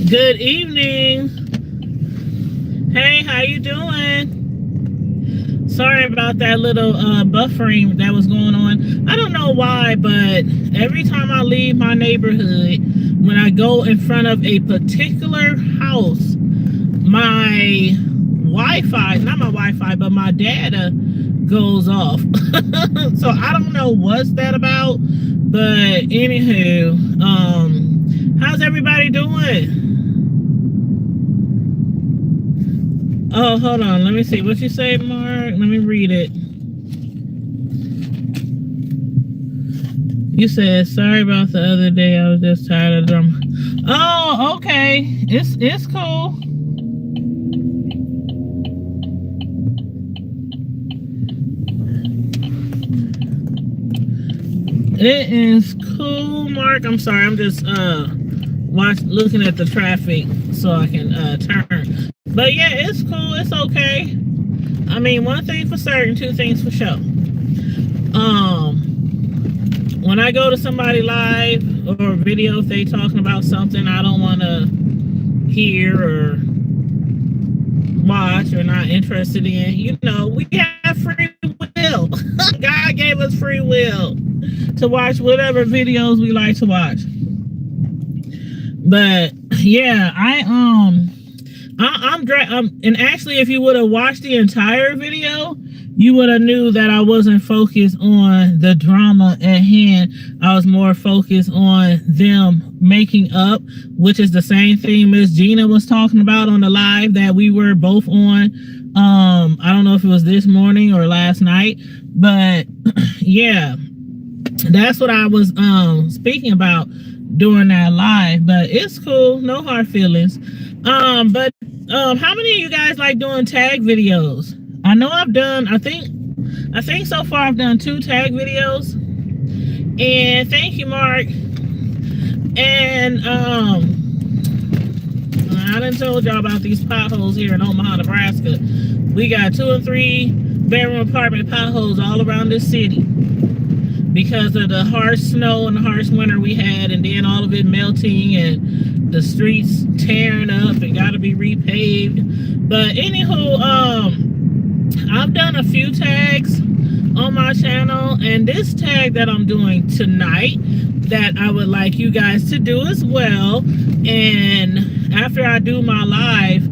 Good evening. Hey, how you doing? Sorry about that little buffering that was going on. I don't know why, but every time I leave my neighborhood, when I go in front of a particular house, my Wi-Fi, not my Wi-Fi, but my data goes off. So I don't know what's that about, but anywho, how's everybody doing? Oh, hold on. Let me see. What you say, Mark? Let me read it. You said, sorry about the other day. I was just tired of drama. Oh, okay. It's cool. It is cool, Mark. I'm sorry. I'm just looking at the traffic so I can turn. But yeah, it's cool. It's okay. I mean, one thing for certain, two things for sure. When I go to somebody live or video, if they talking about something I don't want to hear or watch or not interested in, you know, we have free will. God gave us free will to watch whatever videos we like to watch. But yeah, and actually, if you would have watched the entire video, you would have knew that I wasn't focused on the drama at hand. I was more focused on them making up, which is the same thing Miss Gina was talking about on the live that we were both on. I don't know if it was this morning or last night, but yeah, that's what I was speaking about during that live. But it's cool, no hard feelings. But how many of you guys like doing tag videos? I know I've done, I think so far I've done 2 tag videos. And thank you, Mark. And I done told y'all about these potholes here in Omaha, Nebraska. We got 2 and 3 bedroom apartment potholes all around this city because of the harsh snow and the harsh winter we had, and then all of it melting and the streets tearing up and got to be repaved. But anywho, I've done a few tags on my channel, and this tag that I'm doing tonight that I would like you guys to do as well. And after I do my live,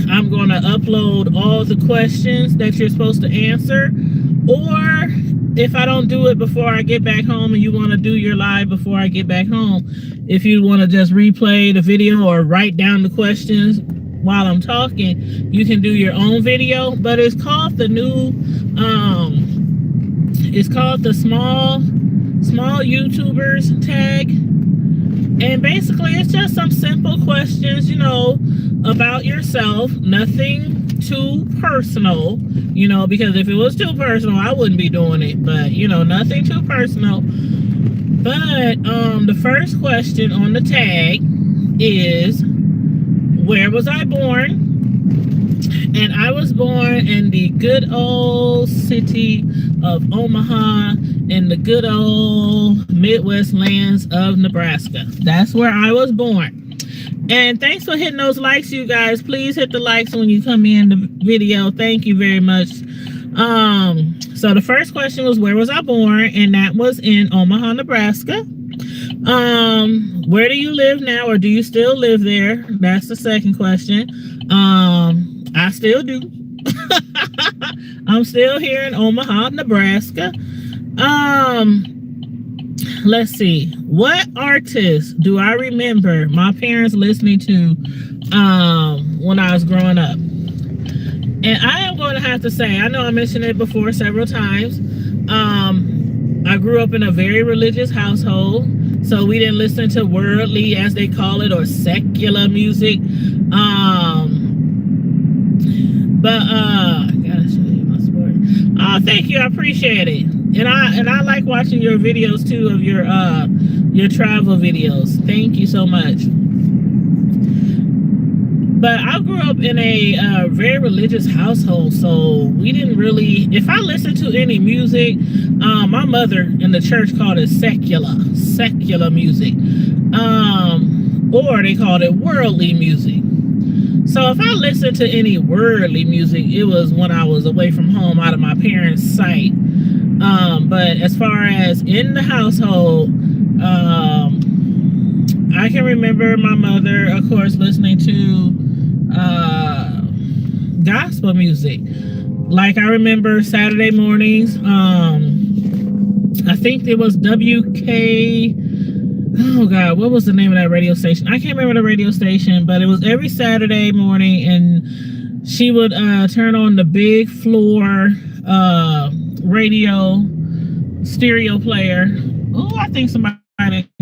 I'm going to upload all the questions that you're supposed to answer. Or if I don't do it before I get back home and you want to do your live before I get back home, if you want to just replay the video or write down the questions while I'm talking, you can do your own video. But it's called the new it's called the small YouTubers tag. And basically it's just some simple questions, you know, about yourself. Nothing too personal, you know, because if it was too personal, I wouldn't be doing it. But, you know, nothing too personal. But the first question on the tag is, where was I born? And I was born in the good old city of Omaha, in the good old Midwest lands of Nebraska. That's where I was born. And thanks for hitting those likes, you guys. Please hit the likes when you come in the video. Thank you very much. So the first question was, where was I born? And that was in Omaha, Nebraska. Where do you live now, or do you still live there? That's the second question. I still do. I'm still here in Omaha, Nebraska. Let's see. What artist do I remember my parents listening to when I was growing up? And I am going to have to say, I know I mentioned it before several times. I grew up in a very religious household. So So we didn't listen to worldly, as they call it, or secular music. But I gotta show you my sport. Oh, thank you, I appreciate it. And I like watching your videos too, of your travel videos. Thank you so much. But I grew up in a very religious household, so we didn't really, if I listened to any music, my mother in the church called it secular music, or they called it worldly music. So if I listened to any worldly music, it was when I was away from home, out of my parents' sight. But as far as in the household, I can remember my mother, of course, listening to gospel music. Like, I remember Saturday mornings, I think it was WK, oh God, what was the name of that radio station? I can't remember the radio station, but it was every Saturday morning, and she would turn on the big floor radio stereo player. Oh, I think somebody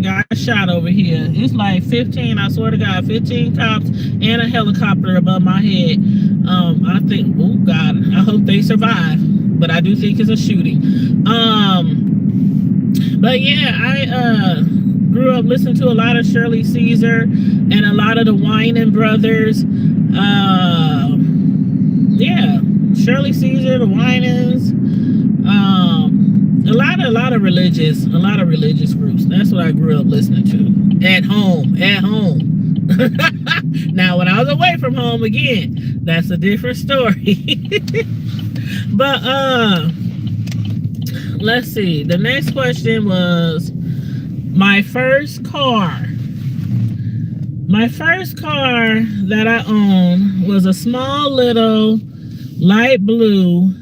got shot over here. It's like 15, I swear to God, 15 cops and a helicopter above my head. I think, oh God, I hope they survive, but I do think it's a shooting. But yeah, I grew up listening to a lot of Shirley Caesar and a lot of the Wine Brothers. Yeah, Shirley Caesar, the Winans, a lot of religious groups. That's what I grew up listening to at home. Now, when I was away from home, again, that's a different story. But let's see. The next question was my first car. My first car that I owned was a small little light blue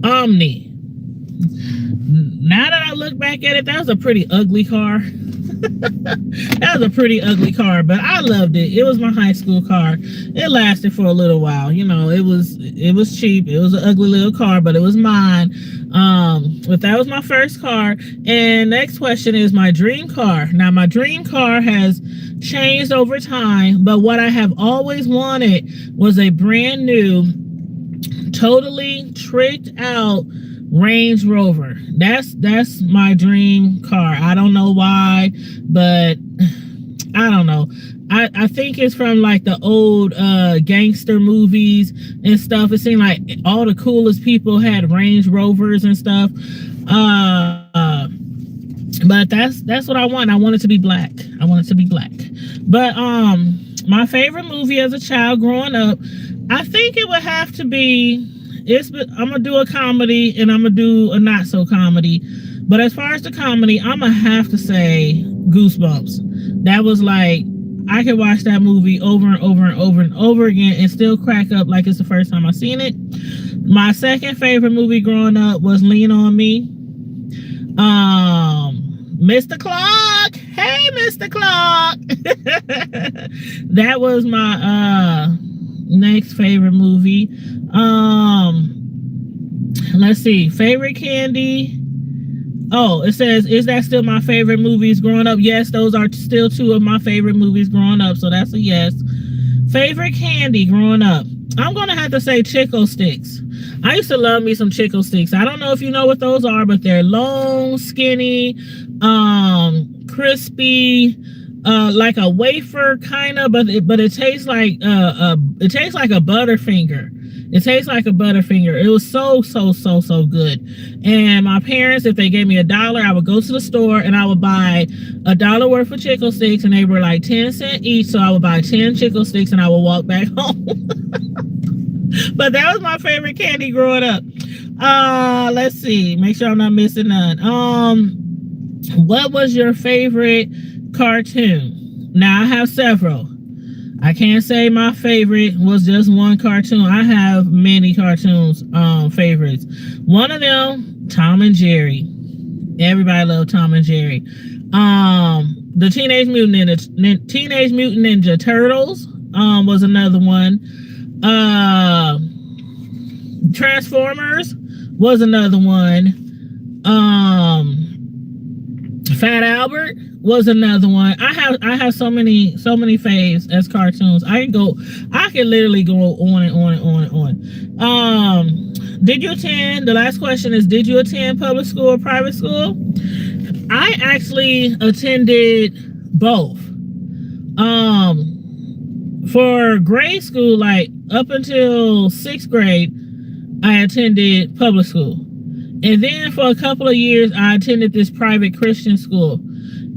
Omni. Now that I look back at it, that was a pretty ugly car. That was a pretty ugly car, but I loved it. It was my high school car. It lasted for a little while. You know, it was cheap. It was an ugly little car, but it was mine. But that was my first car. And next question is my dream car. Now, my dream car has changed over time, but what I have always wanted was a brand new, totally tricked out Range Rover. That's my dream car. I don't know why, but I don't know. I think it's from like the old gangster movies and stuff. It seemed like all the coolest people had Range Rovers and stuff. But that's what I want. I want it to be black. I want it to be black. But my favorite movie as a child growing up, I think it would have to be, I'm gonna do a comedy and I'm gonna do a not so comedy. But as far as the comedy, I'm gonna have to say Goosebumps. That was like, I could watch that movie over and over and over and over again and still crack up like it's the first time I seen it. My second favorite movie growing up was Lean on Me. Mr. Clock. Hey, Mr. Clock. That was my next favorite movie. Let's see, favorite candy. Oh, it says, is that still my favorite movies growing up? Yes, those are still two of my favorite movies growing up, so that's a yes. Favorite candy growing up, I'm gonna have to say Chico Sticks. I used to love me some Chico Sticks. I don't know if you know what those are, but they're long, skinny, crispy, like a wafer kind of, but it tastes like a Butterfinger. It tastes like a Butterfinger. It was so good. And my parents, if they gave me $1, I would go to the store and I would buy $1 worth of Chico Sticks, and they were like 10 cents each. So I would buy 10 Chico Sticks and I would walk back home. But that was my favorite candy growing up. Let's see. Make sure I'm not missing none. What was your favorite cartoon? Now, I have several. I can't say my favorite was just one cartoon. I have many cartoons favorites. One of them, Tom and Jerry. Everybody loved Tom and Jerry. The Teenage Mutant Ninja Turtles was another one. Transformers was another one. Fat Albert was another one. I have so many faves as cartoons. I can literally go on and on and on and on. Did you attend? The last question is, did you attend public school or private school? I actually attended both. For grade school, like up until 6th grade, I attended public school. And then for a couple of years, I attended this private Christian school.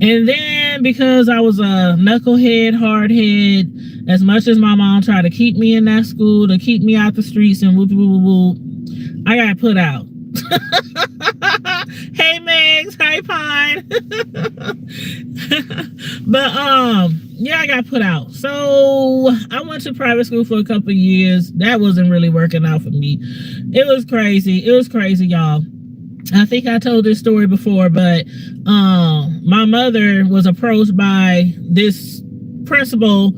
And then because I was a knucklehead, hardhead, as much as my mom tried to keep me in that school, to keep me out the streets and whoop, whoop, whoop, whoop, I got put out. Hey, Megs. Hi, Pine. But, yeah, I got put out. So I went to private school for a couple of years. That wasn't really working out for me. It was crazy. It was crazy, y'all. I think I told this story before, but my mother was approached by this principal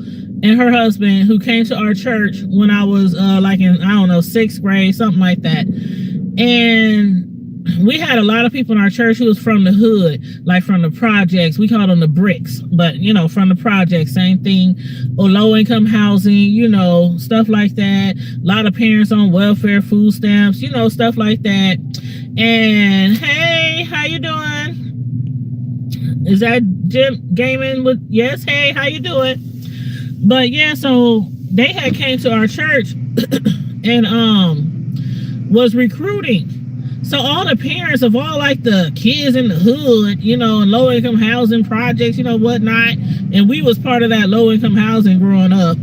and her husband who came to our church when I was like in, I don't know, 6th grade, something like that. And we had a lot of people in our church who was from the hood, like from the projects. We called them the bricks, but you know, from the projects, same thing, or low income housing, you know, stuff like that. A lot of parents on welfare, food stamps, you know, stuff like that. And hey, how you doing? Is that Jim Gaming with? Yes, hey, how you doing? But yeah, so they had came to our church and was recruiting. So all the parents of all like the kids in the hood, you know, and low income housing projects, you know, whatnot, and we was part of that low income housing growing up.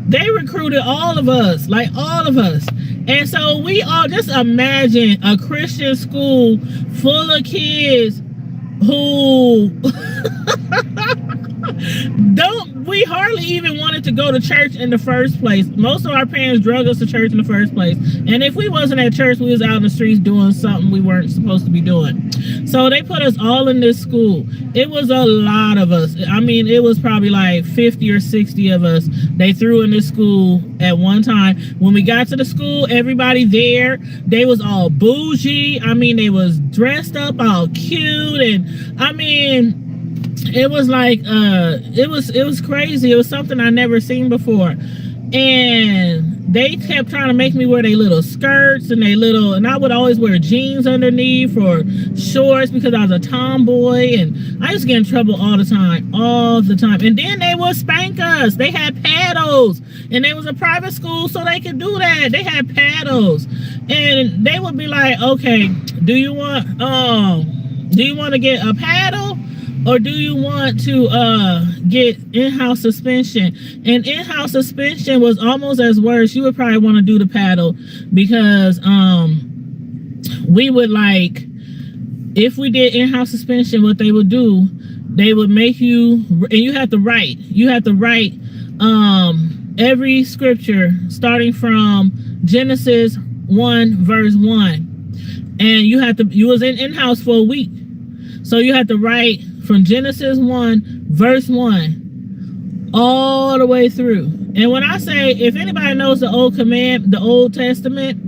They recruited all of us, like all of us. And so we all just imagine a Christian school full of kids who we hardly even wanted to go to church in the first place. Most of our parents drug us to church in the first place. And if we wasn't at church, we was out in the streets doing something we weren't supposed to be doing. So they put us all in this school. It was a lot of us. I mean, it was probably like 50 or 60 of us they threw in this school at one time. When we got to the school, everybody there, they was all bougie. I mean, they was dressed up all cute. And I mean, it was like it was crazy. It was something I never seen before. And they kept trying to make me wear their little skirts and and I would always wear jeans underneath or shorts because I was a tomboy, and I used to get in trouble all the time. And then they would spank us. They had paddles, and they was a private school, so they could do that. They had paddles, and they would be like, okay, do you want to get a paddle? Or do you want to get in-house suspension? And in-house suspension was almost as worse. You would probably want to do the paddle because we would like, if we did in-house suspension, what they would do, they would make you, and you have to write every scripture starting from Genesis 1 verse 1. And you was in-house for a week. So you had to write from Genesis 1 verse 1 all the way through. And when I say, if anybody knows the Old Testament,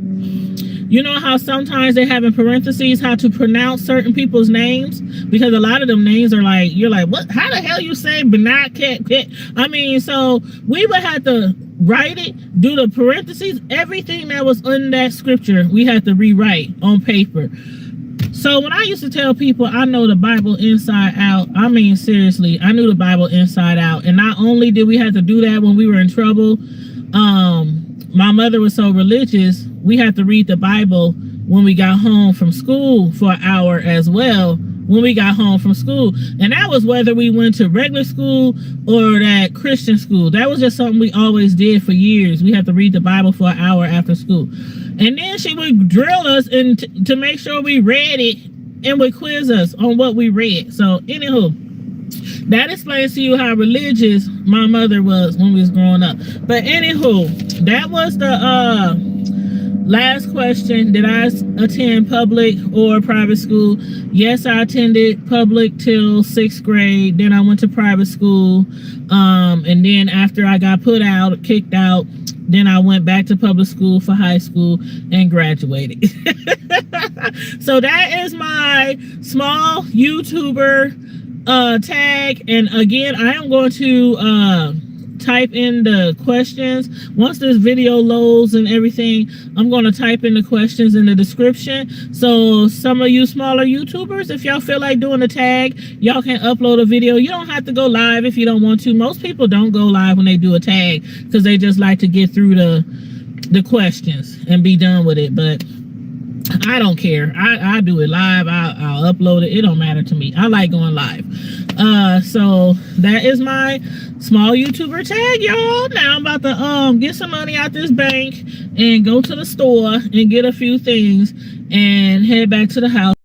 you know how sometimes they have in parentheses how to pronounce certain people's names, because a lot of them names are like, you're like, what? How the hell you say Benat? I mean, so we would have to write it, do the parentheses, everything that was in that scripture, we had to rewrite on paper. So when I used to tell people I know the Bible inside out, I mean, seriously, I knew the Bible inside out. And not only did we have to do that when we were in trouble, my mother was so religious, we had to read the Bible when we got home from school for an hour as well, when we got home from school. And that was whether we went to regular school or that Christian school. That was just something we always did for years. We had to read the Bible for an hour after school. And then she would drill us to make sure we read it and would quiz us on what we read. So anywho, that explains to you how religious my mother was when we was growing up. But anywho, that was the last question. Did I attend public or private school? Yes, I attended public till 6th grade. Then I went to private school. And then after I got kicked out, Then I went back to public school for high school and graduated. So that is my small YouTuber tag. And again, I am going to type in the questions. Once this video loads and everything, I'm going to type in the questions in the description. So some of you smaller YouTubers, if y'all feel like doing a tag, y'all can upload a video. You don't have to go live if you don't want to. Most people don't go live when they do a tag because they just like to get through the questions and be done with it. But I don't care. I do it live. I'll upload it. It don't matter to me. I like going live. So that is my small YouTuber tag, y'all. Now I'm about to get some money out this bank and go to the store and get a few things and head back to the house.